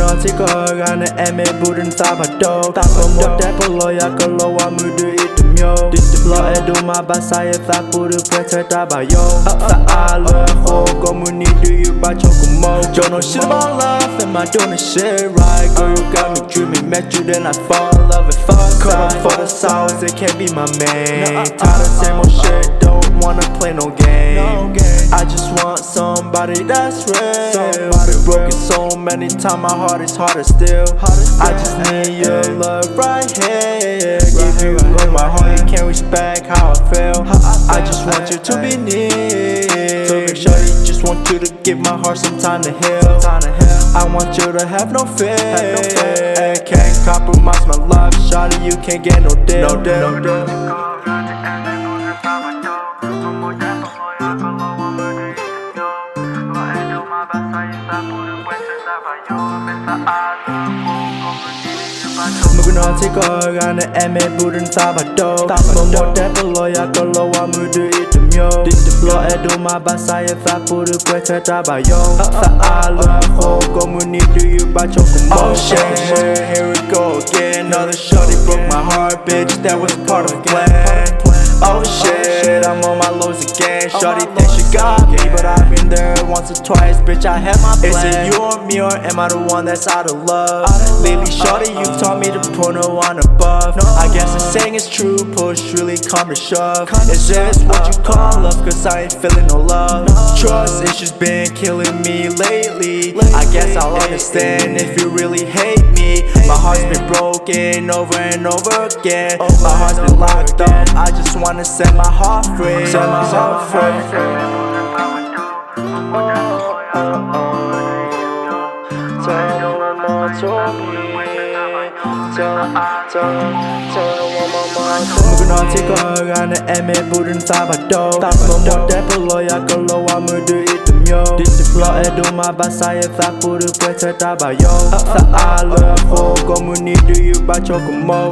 nó chỉ có gan này em bù đến xa bà đâu ta có một đẹp lo ya có lo wa mu du ít tụm yo lo edu ma ba sa ya ta bù được phải chơi ta bà yo ta a lo ho có mu ni do you ba cho cùng mo cho nó shit about love and my doing the shit right girl you got me dreaming met you then I fall in love at first sight cut for the sours it can't be my main tired of same old shit don't wanna play no game I just want somebody that's real been broken so many times my heart is harder still I just need your love right here give you all my heart you can't respect how I feel I just want you to be near to make sure you just want you to give my heart some time to heal I want you to have no fear can't compromise my love shawty you can't get no deal Mùi nó chỉ có gan này em bù đến xa bà đâu mà một đẹp lo ya có lo wa mu du ít tụm yo lo edu ma ba sa ya ta bù được quay chơi ta bà yo ta a lo ho có mu ni do you ba cho cùng mo shit here we go again another shorty broke my heart bitch that was part of the plan oh shit I'm on my lows again shorty thinks she got me but I've been there once or twice bitch I had my plan is it you or me or am I the one that's out of love lately shorty you've taught me to put no one above I guess the saying is true push really come to shove is this what you call love cause I ain't feeling no love trust issues been killing me lately I guess I'll understand if you really hate me my heart's been broken over and over again my heart's been locked up I just wanna set my heart free set my heart free tell my mom told me Mùi nó chỉ có gan này em bù đến xa bà đâu mà một đẹp lo ya có lo wa mu du ít tụm yo lo edu ma ba sa ya ta bù được quay chơi ta bà yo ta a lo ho có mu ni do you ba cho cùng mo